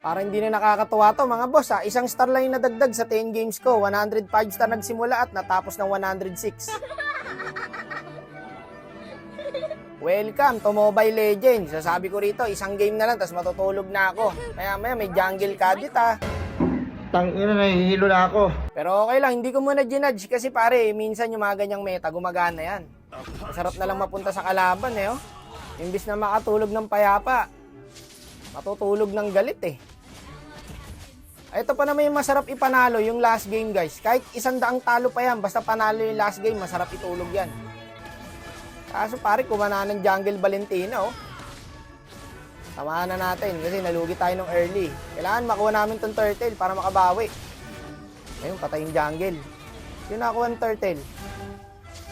Para hindi na nakakatuwa to mga boss ha. Isang star lang yung nadagdag sa 10 games ko. 105 star nagsimula at natapos ng 106. Welcome to Mobile Legends. Sasabi ko rito, isang game na lang tapos matutulog na ako. Maya may jungle cadit ha. Tangina, nahihilo na ako. Pero okay lang, hindi ko muna ginudge kasi pare, minsan yung mga ganyang meta, gumagana yan. Masarap na lang mapunta sa kalaban eh oh. Imbis na makatulog ng payapa, matutulog ng galit eh. Ito pa naman yung masarap ipanalo, yung last game guys. Kahit 100 talo pa yan, basta panalo yung last game, masarap itulog yan. Kaso pare, kumana ng jungle Valentina oh. Samahan na natin kasi nalugi tayo ng early. Kailangan makuha namin tong turtle para makabawi. Ayun, patay yung jungle. Yung nakakuha ng turtle.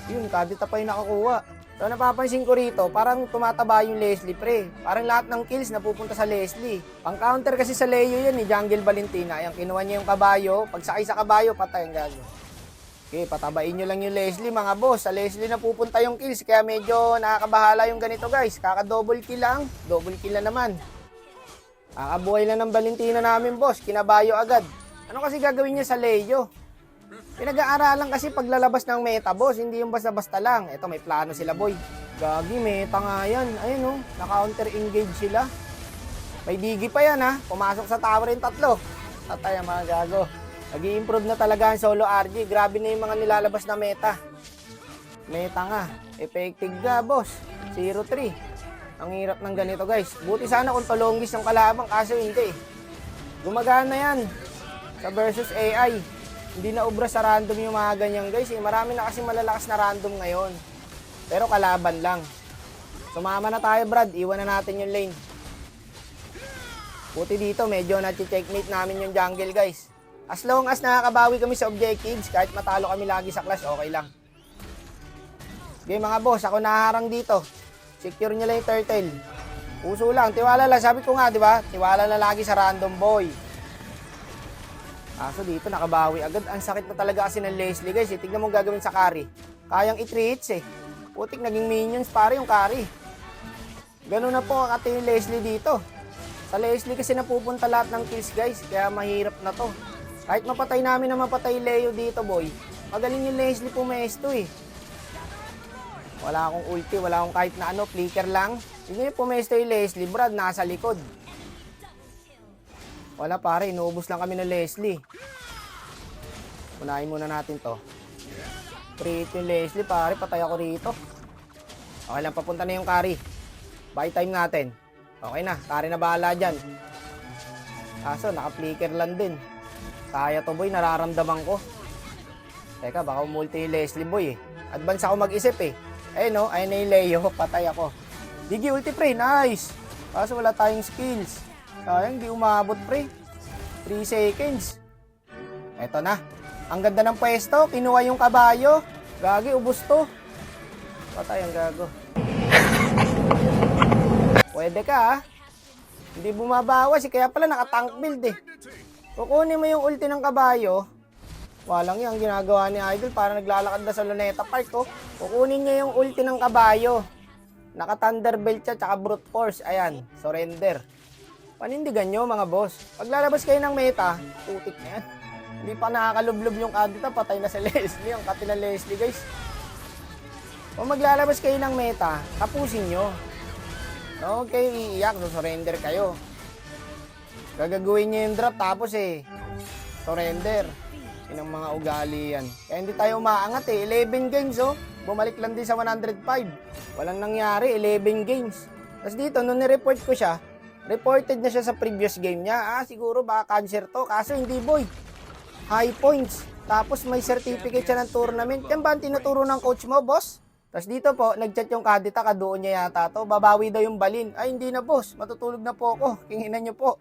Yun, kadita pa yung nakakuha. So napapansin ko rito, parang tumataba yung Leslie pre. Parang lahat ng kills napupunta sa Leslie. Pang counter kasi sa Leo yan ni Jungle Valentina. Ayan, kinuha niya yung kabayo. Pag sakay sa kabayo, patay ang gago. Okay, patabain nyo lang yung Leslie mga boss. Sa Leslie na pupunta yung kills. Kaya medyo nakakabahala yung ganito guys. Kaka-double kill lang. Double kill na naman. Kakabuhay na ng Valentina namin boss. Kinabayo agad. Ano kasi gagawin niya sa Leo? Pinag-aaralan kasi paglalabas ng meta boss. Hindi yung basta-basta lang. Ito may plano sila boy. Gagi, meta nga yan. Ayun oh, na-counter engage sila. May digi pa yan ha. Pumasok sa tower yung tatlo. Tatay ang mga gago. Nag-i-improve na talaga ang solo RG. Grabe na yung mga nilalabas na meta. Meta nga. Effective nga, boss. 0-3. Ang hirap ng ganito, guys. Buti sana kung tolongis yung kalaban, kaso hindi. Gumagana yan. Sa versus AI. Hindi na ubra sa random yung mga ganyan, guys. Marami na kasi malalakas na random ngayon. Pero kalaban lang. Sumama na tayo, Brad. Iwan na natin yung lane. Buti dito, medyo na-checkmate namin yung jungle, guys. As long as nakakabawi kami sa objectives, kahit matalo kami lagi sa clash, okay lang. Okay mga boss, ako naharang dito. Secure nyo lang yung turtle. Puso lang, tiwala lang. Sabi ko nga, di ba? Tiwala na lagi sa random boy. Kaso dito, nakabawi agad. Ang sakit na talaga kasi ng Leslie, guys. Tignan mo gagawin sa carry. Kayang i-3 hits eh. Putik, naging minions pare yung carry. Ganun na po kakati yung Leslie dito. Sa Leslie kasi napupunta lahat ng kills, guys. Kaya mahirap na to. Kahit mapatay namin na mapatay Leo dito, boy. Magaling yung Leslie pumesto eh. Wala akong ulti, wala akong kahit na ano, flicker lang. Hindi yung pumesto yung Leslie, Brad, nasa likod. Wala pare, inuubos lang kami ng Leslie. Unahin muna natin to. Create yung Leslie, pare, patay ako rito. Okay lang, papunta na yung carry. Buy time natin. Okay na, carry na bahala dyan. Kaso, naka-flicker lang din. Kaya to boy, nararamdaman ko. Teka, baka umulti yung Leslie boy eh. Advance ako mag-isip eh. Ayun no, ayun na yung Leo, patay ako. Digi ulti pre, nice. Kaso wala tayong skills. Sayang, di umabot pre. 3 seconds. Eto na. Ang ganda ng pwesto, kinuha yung kabayo. Gagi, ubos to. Patay ang gago. Pwede ka ha. Hindi bumabawas eh, kaya pala naka-tank build eh. Kukunin mo yung ulti ng kabayo. Walang yung ginagawa ni Idol para naglalakad na sa Luneta Park oh. Kukunin niya yung ulti ng kabayo. Naka Thunderbelt siya tsaka Brute Force. Ayan, surrender. Panindigan nyo mga boss. Paglalabas kayo ng meta, putik na yan. Hindi pa nakakalublob yung kadita, patay na si Leslie. Ang kati na Leslie guys. Kung maglalabas kayo ng meta, tapusin nyo. Huwag kayo iiyak, surrender kayo. Gagawin nyo yung drop tapos surrender. Yun ang mga ugali yan. Kaya hindi tayo umaangat 11 games oh. Bumalik lang din sa 105. Walang nangyari, 11 games. Tapos dito, nung ni-report ko siya, reported na siya sa previous game niya. Siguro baka cancer to. Kaso hindi boy. High points. Tapos may certificate siya ng tournament. Yan ba ang tinuturo ng coach mo, boss? Tapos dito po, nag-chat yung kadita, kadoon niya yata to. Babawi daw yung balin. Ay, hindi na boss. Matutulog na po ako. Kinginan niyo po.